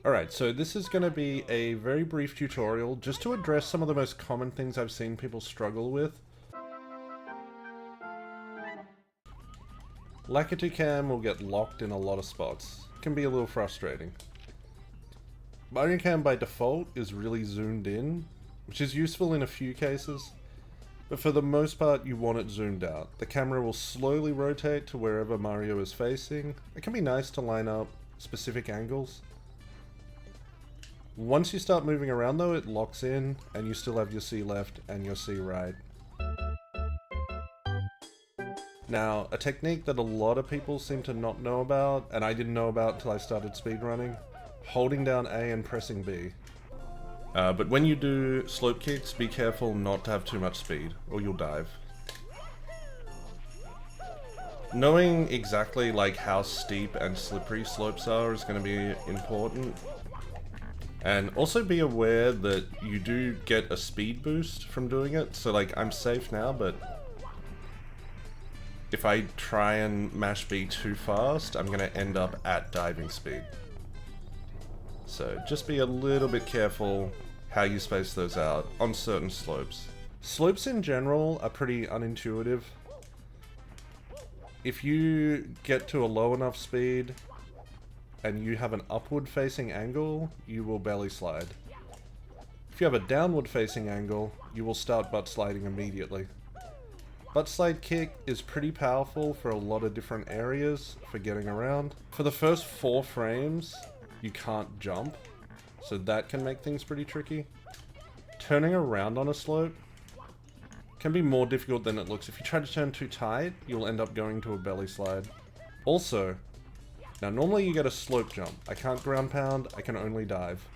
Alright, so this is going to be a very brief tutorial just to address some of the most common things I've seen people struggle with. Lakitu Cam will get locked in a lot of spots. It can be a little frustrating. Mario Cam by default is really zoomed in, which is useful in a few cases, but for the most part you want it zoomed out. The camera will slowly rotate to wherever Mario is facing. It can be nice to line up specific angles. Once you start moving around though, it locks in and you still have your C left and your C right. Now, a technique that a lot of people seem to not know about, and I didn't know about until I started speedrunning, holding down A and pressing B. But when you do slope kicks, be careful not to have too much speed, or you'll dive. Knowing exactly like how steep and slippery slopes are is going to be important. And also be aware that you do get a speed boost from doing it, so like I'm safe now, but if I try and mash B too fast, I'm going to end up at diving speed. So just be a little bit careful how you space those out on certain slopes. Slopes in general are pretty unintuitive. If you get to a low enough speed and you have an upward facing angle, you will belly slide. If you have a downward facing angle, you will start butt sliding immediately. Butt slide kick is pretty powerful for a lot of different areas for getting around. For the first 4 frames, you can't jump, so that can make things pretty tricky. Turning around on a slope can be more difficult than it looks. If you try to turn too tight, you'll end up going to a belly slide. Also, now normally you get a slope jump. I can't ground pound, I can only dive.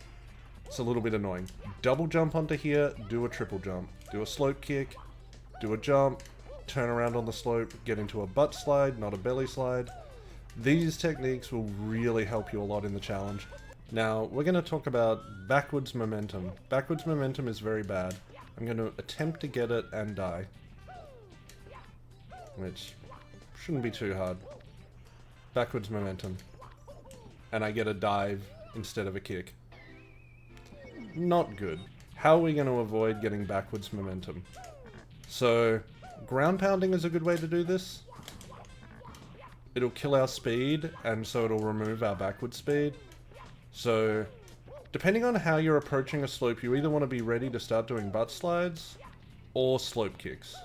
It's a little bit annoying. Double jump onto here, do a triple jump. Do a slope kick, do a jump, turn around on the slope, get into a butt slide, not a belly slide. These techniques will really help you a lot in the challenge. Now, we're going to talk about backwards momentum. Backwards momentum is very bad. I'm going to attempt to get it and die, which shouldn't be too hard. Backwards momentum. And I get a dive instead of a kick. Not good. How are we going to avoid getting backwards momentum? So, ground pounding is a good way to do this. It'll kill our speed, and so it'll remove our backward speed. So, depending on how you're approaching a slope, you either want to be ready to start doing butt slides or slope kicks.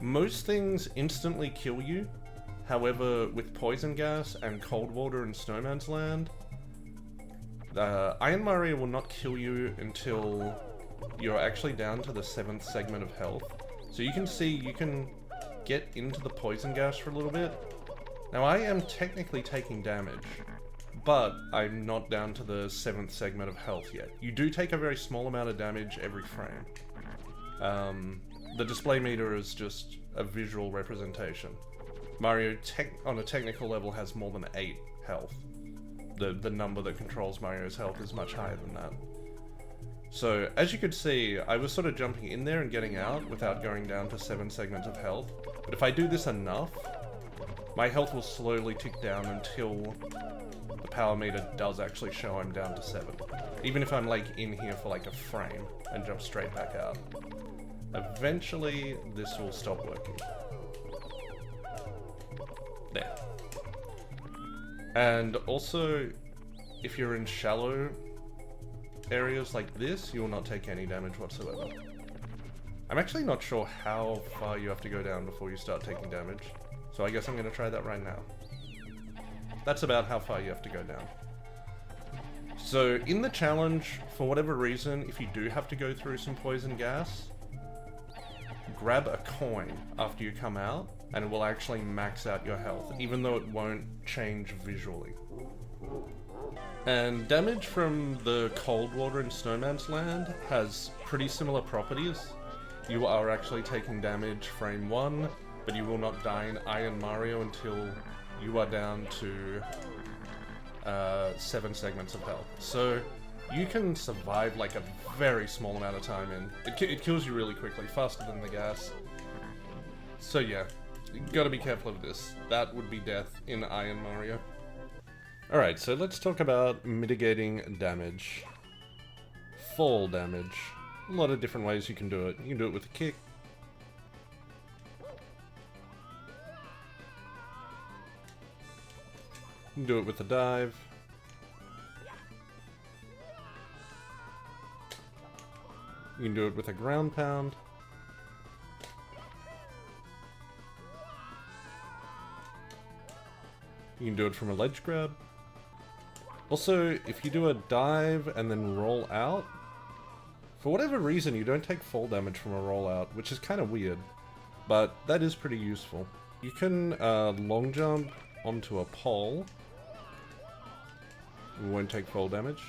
Most things instantly kill you. However, with poison gas and cold water in Snowman's Land, Iron Mario will not kill you until you're actually down to the 7th segment of health. So you can see you can get into the poison gas for a little bit. Now I am technically taking damage, but I'm not down to the 7th segment of health yet. You do take a very small amount of damage every frame. The display meter is just a visual representation. Mario, on a technical level, has more than 8 health. The number that controls Mario's health is much higher than that. So, as you could see, I was sort of jumping in there and getting out without going down to 7 segments of health. But if I do this enough, my health will slowly tick down until the power meter does actually show I'm down to 7. Even if I'm like in here for like a frame and jump straight back out. Eventually, this will stop working. There. And also, if you're in shallow areas like this, you will not take any damage whatsoever. I'm actually not sure how far you have to go down before you start taking damage, so I guess I'm going to try that right now. That's about how far you have to go down. So, in the challenge, for whatever reason, if you do have to go through some poison gas, grab a coin after you come out, and it will actually max out your health, even though it won't change visually. And damage from the cold water in Snowman's Land has pretty similar properties. You are actually taking damage frame 1, but you will not die in Iron Mario until you are down to 7 segments of health. So you can survive like a very small amount of time in. It kills you really quickly, faster than the gas. So yeah, You gotta be careful of this. That would be death in Iron Mario. Alright, so let's talk about mitigating damage. Fall damage. A lot of different ways you can do it. You can do it with a kick. You can do it with a dive. You can do it with a ground pound. You can do it from a ledge grab. Also, if you do a dive and then roll out, for whatever reason you don't take fall damage from a rollout, which is kind of weird, but that is pretty useful. You can long jump onto a pole. You won't take fall damage.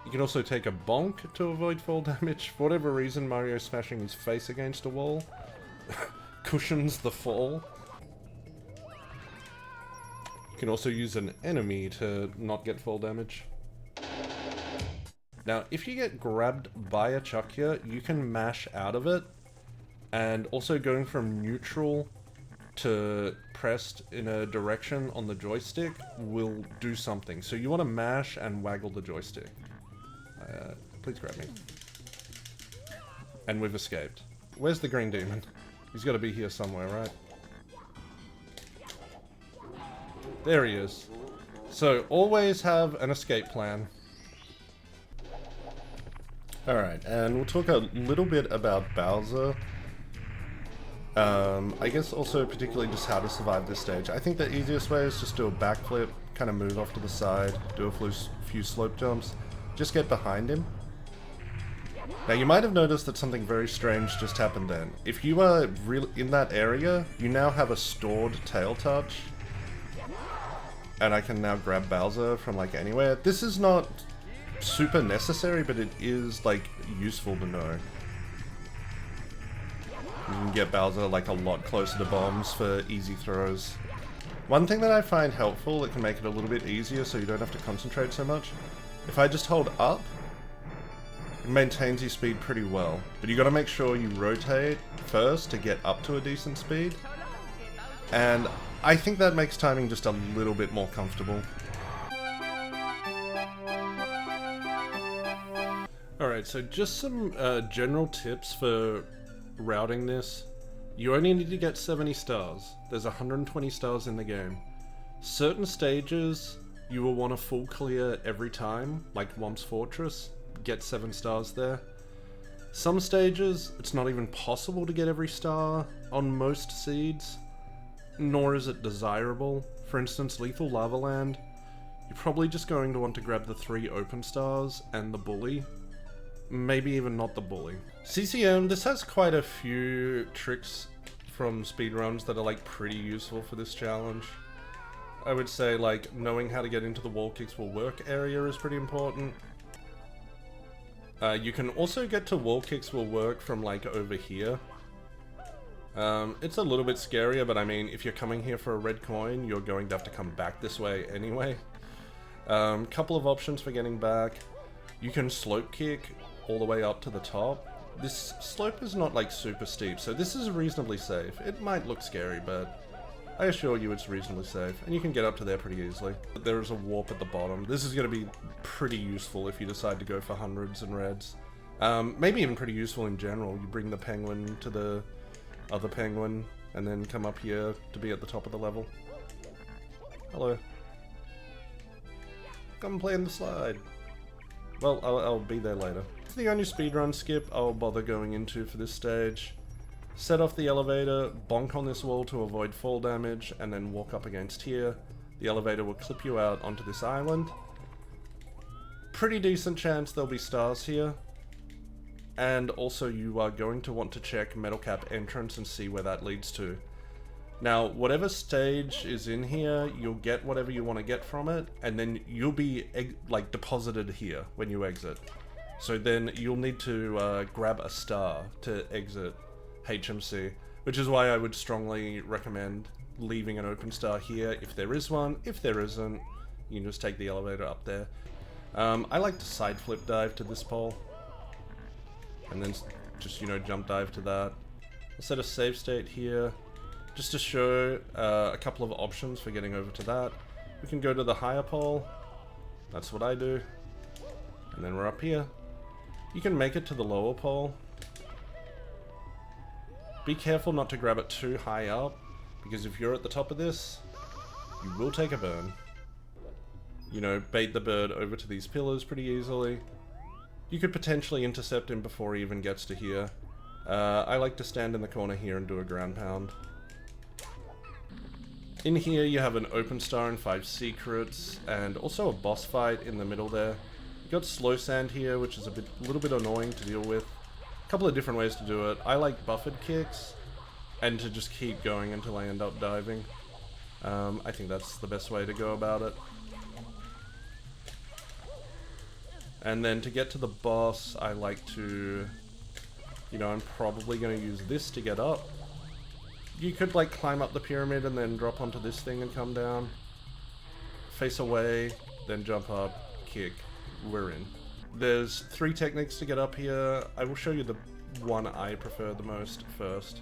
You can also take a bonk to avoid fall damage. For whatever reason, Mario smashing his face against a wall cushions the fall. You can also use an enemy to not get fall damage. Now, if you get grabbed by a chuck here, you can mash out of it. And also going from neutral to pressed in a direction on the joystick will do something. So you want to mash and waggle the joystick. Please grab me. And we've escaped. Where's the green demon? He's got to be here somewhere, right? There he is. So, always have an escape plan. Alright, and we'll talk a little bit about Bowser. I guess also particularly just how to survive this stage. I think the easiest way is just do a backflip, kind of move off to the side, do a few slope jumps, just get behind him. Now you might have noticed that something very strange just happened then. If you are in that area, you now have a stored tail touch. And I can now grab Bowser from like anywhere. This is not super necessary, but it is like useful to know. You can get Bowser like a lot closer to bombs for easy throws. One thing that I find helpful that can make it a little bit easier so you don't have to concentrate so much, if I just hold up, it maintains your speed pretty well. But you gotta make sure you rotate first to get up to a decent speed. And I think that makes timing just a little bit more comfortable. Alright, so just some general tips for routing this. You only need to get 70 stars. There's 120 stars in the game. Certain stages you will want to full clear every time, like Womp's Fortress. Get 7 stars there. Some stages, it's not even possible to get every star on most seeds. Nor is it desirable. For instance, Lethal Lava Land, you're probably just going to want to grab the 3 open stars and the bully. Maybe even not the bully. CCM, this has quite a few tricks from speedruns that are like pretty useful for this challenge. I would say like knowing how to get into the wall kicks will work area is pretty important. You can also get to wall kicks will work from like over here. It's a little bit scarier, but I mean, if you're coming here for a red coin, you're going to have to come back this way anyway. Couple of options for getting back. You can slope kick all the way up to the top. This slope is not like super steep, so this is reasonably safe. It might look scary, but I assure you it's reasonably safe, and you can get up to there pretty easily. There is a warp at the bottom. This is going to be pretty useful if you decide to go for hundreds and reds. Maybe even pretty useful in general. You bring the penguin to the other penguin, and then come up here to be at the top of the level. Hello. Come play in the slide. Well, I'll be there later. It's the only speedrun skip I'll bother going into for this stage. Set off the elevator, bonk on this wall to avoid fall damage, and then walk up against here. The elevator will clip you out onto this island. Pretty decent chance there'll be stars here. And also you are going to want to check Metal Cap entrance and see where that leads to. Now, whatever stage is in here, you'll get whatever you want to get from it, and then you'll be like deposited here when you exit. So then you'll need to grab a star to exit HMC, which is why I would strongly recommend leaving an open star here if there is one. If there isn't, you can just take the elevator up there. I like to side flip dive to this pole, and then just, you know, jump dive to that. I'll set a save state here, just to show a couple of options for getting over to that. We can go to the higher pole. That's what I do. And then we're up here. You can make it to the lower pole. Be careful not to grab it too high up, because if you're at the top of this, you will take a burn. You know, bait the bird over to these pillars pretty easily. You could potentially intercept him before he even gets to here. I like to stand in the corner here and do a ground pound. In here you have an open star and 5 secrets, and also a boss fight in the middle there. You got slow sand here, which is a little bit annoying to deal with. A couple of different ways to do it. I like buffered kicks, and to just keep going until I end up diving. I think that's the best way to go about it. And then to get to the boss, I like to, you know, I'm probably going to use this to get up. You could like climb up the pyramid and then drop onto this thing and come down. Face away, then jump up, kick, we're in. There's 3 techniques to get up here. I will show you the one I prefer the most first.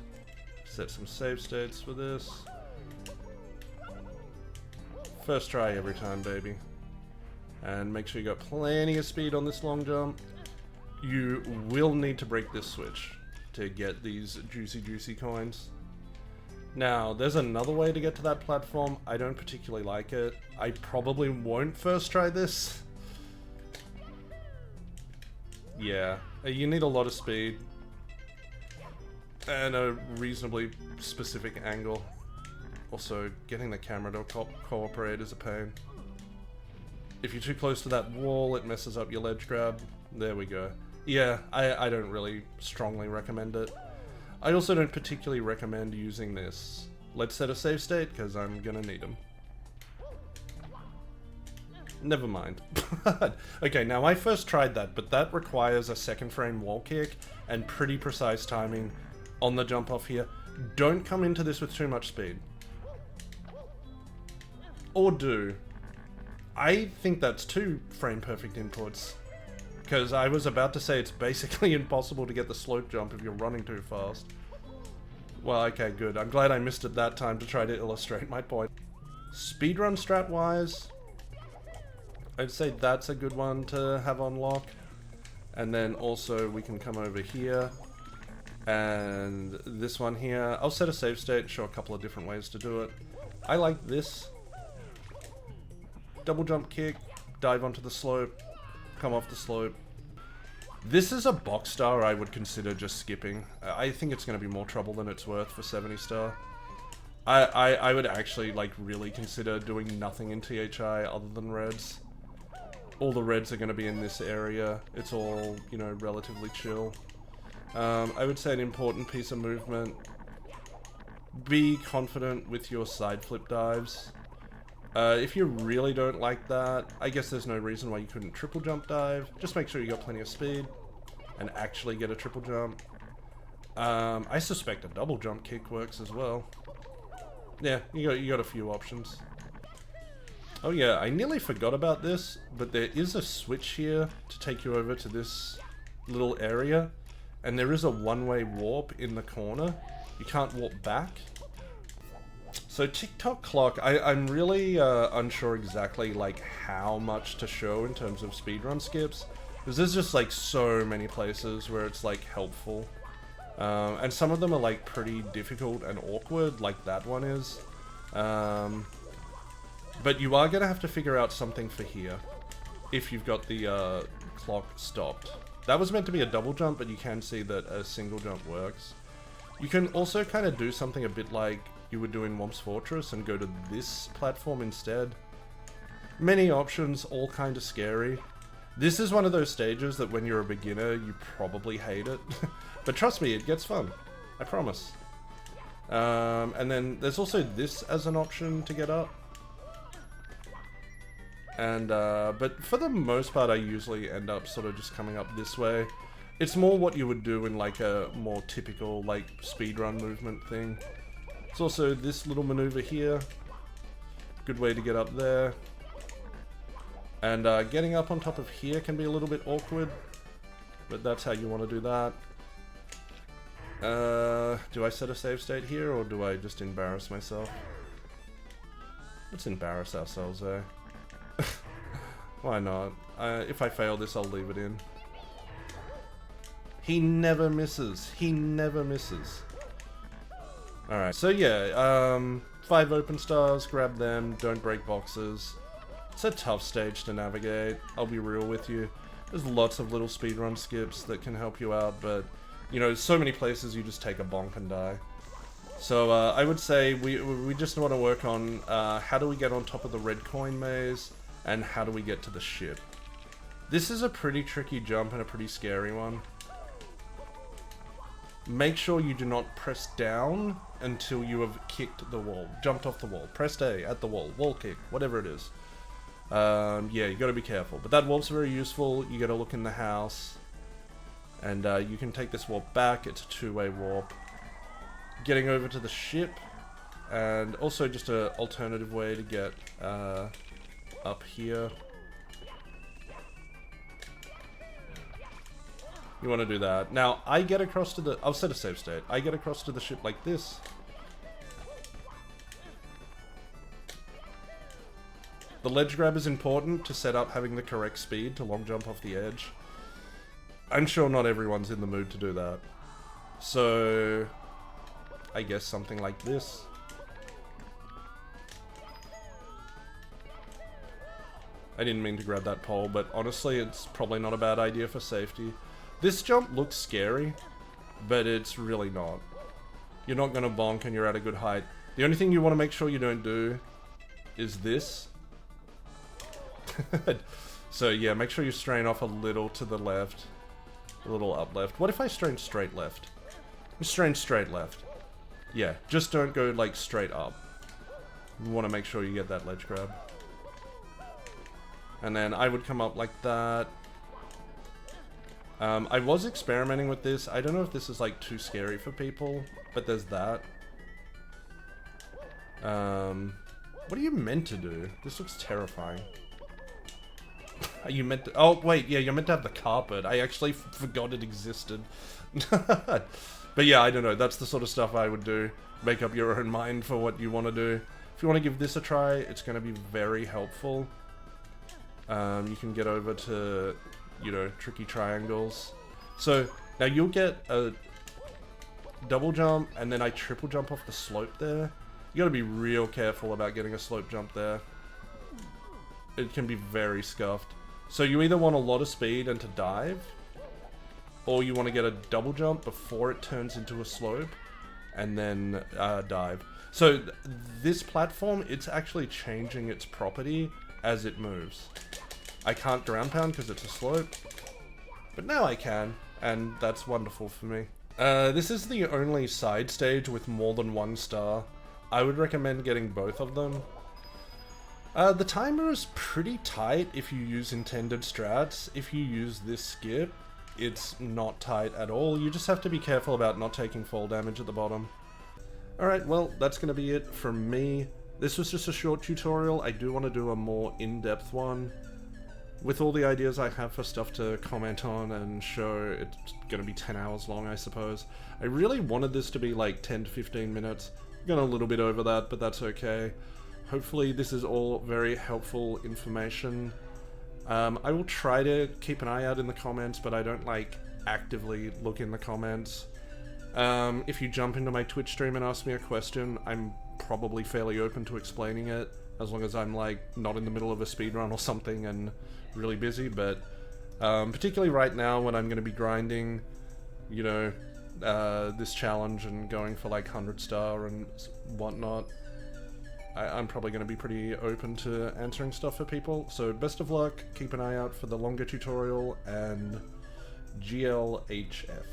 Set some save states for this. First try every time, baby. And make sure you got plenty of speed on this long jump. You will need to break this switch to get these juicy coins. Now, there's another way to get to that platform. I don't particularly like it. I probably won't first try this. Yeah, you need a lot of speed. And a reasonably specific angle. Also, getting the camera to cooperate is a pain. If you're too close to that wall, it messes up your ledge grab. There we go. Yeah, I don't really strongly recommend it. I also don't particularly recommend using this. Let's set a save state, because I'm gonna need them. Never mind. Okay, now I first tried that, but that requires a second frame wall kick and pretty precise timing on the jump off here. Don't come into this with too much speed. Or do. I think that's 2 frame perfect inputs. Because I was about to say it's basically impossible to get the slope jump if you're running too fast. Well, okay, good. I'm glad I missed it that time to try to illustrate my point. Speedrun strat-wise, I'd say that's a good one to have on lock. And then also we can come over here. And this one here, I'll set a save state and show a couple of different ways to do it. I like this. Double jump kick, dive onto the slope, come off the slope. This is a box star I would consider just skipping. I think it's going to be more trouble than it's worth for 70 star. I would actually like really consider doing nothing in THI other than reds. All the reds are going to be in this area. It's all, you know, relatively chill. I would say an important piece of movement. Be confident with your side flip dives. If you really don't like that, I guess there's no reason why you couldn't triple jump dive. Just make sure you got plenty of speed and actually get a triple jump. I suspect a double jump kick works as well. Yeah, you got a few options. Oh yeah, I nearly forgot about this, but there is a switch here to take you over to this little area, and there is a one-way warp in the corner. You can't warp back. So TikTok clock, I'm really unsure exactly like how much to show in terms of speedrun skips, because there's just like so many places where it's like helpful, and some of them are like pretty difficult and awkward, like that one is. But you are gonna have to figure out something for here if you've got the clock stopped. That was meant to be a double jump, but you can see that a single jump works. You can also kind of do something a bit like you would do in Womp's Fortress and go to this platform instead. Many options, all kind of scary. This is one of those stages that when you're a beginner, you probably hate it. But trust me, it gets fun. I promise. And then there's also this as an option to get up. And, but for the most part, I usually end up sort of just coming up this way. It's more what you would do in like a more typical like speedrun movement thing. There's also this little maneuver here. Good way to get up there. And getting up on top of here can be a little bit awkward, but that's how you want to do that. Do I set a save state here, or do I just embarrass myself? Let's embarrass ourselves, eh? Why not? If I fail this, I'll leave it in. He never misses. He never misses. Alright, so yeah, 5 open stars, grab them, don't break boxes. It's a tough stage to navigate, I'll be real with you. There's lots of little speedrun skips that can help you out, but, you know, so many places you just take a bonk and die. So, I would say we just want to work on, how do we get on top of the red coin maze, and how do we get to the ship. This is a pretty tricky jump and a pretty scary one. Make sure you do not press down until you have kicked the wall, jumped off the wall. Press A at the wall kick, whatever it is. Yeah, you gotta be careful. But that warp's very useful. You gotta look in the house. And you can take this warp back. It's a two-way warp. Getting over to the ship. And also just an alternative way to get up here. You want to do that. Now, I get across to the... I'll set a save state. I get across to the ship like this. The ledge grab is important to set up having the correct speed to long jump off the edge. I'm sure not everyone's in the mood to do that. So, I guess something like this. I didn't mean to grab that pole, but honestly, it's probably not a bad idea for safety. This jump looks scary, but it's really not. You're not going to bonk and you're at a good height. The only thing you want to make sure you don't do is this. So yeah, make sure you strain off a little to the left. A little up left. What if I strain straight left? Strain straight left. Yeah, just don't go like straight up. You want to make sure you get that ledge grab. And then I would come up like that. I was experimenting with this. I don't know if this is like too scary for people, but there's that. What are you meant to do? This looks terrifying. Are you meant to... Oh, wait, yeah, you're meant to have the carpet. I actually forgot it existed. But yeah, I don't know. That's the sort of stuff I would do. Make up your own mind for what you want to do. If you want to give this a try, it's going to be very helpful. You can get over to, you know, tricky triangles. So, now you'll get a double jump, and then I triple jump off the slope there. You gotta be real careful about getting a slope jump there. It can be very scuffed. So you either want a lot of speed and to dive, or you want to get a double jump before it turns into a slope, and then dive. So this platform, it's actually changing its property as it moves. I can't ground pound because it's a slope, but now I can, and that's wonderful for me. This is the only side stage with more than 1 star. I would recommend getting both of them. The timer is pretty tight if you use intended strats. If you use this skip, it's not tight at all. You just have to be careful about not taking fall damage at the bottom. Alright, well, that's going to be it from me. This was just a short tutorial. I do want to do a more in-depth one. With all the ideas I have for stuff to comment on and show, it's going to be 10 hours long, I suppose. I really wanted this to be like 10 to 15 minutes. I've gone a little bit over that, but that's okay. Hopefully this is all very helpful information. I will try to keep an eye out in the comments, but I don't like actively look in the comments. If you jump into my Twitch stream and ask me a question, I'm probably fairly open to explaining it, as long as I'm like not in the middle of a speedrun or something and really busy. But particularly right now when I'm going to be grinding, you know, this challenge and going for like 100 star and whatnot, I'm probably going to be pretty open to answering stuff for people. So best of luck, keep an eye out for the longer tutorial, and GLHF.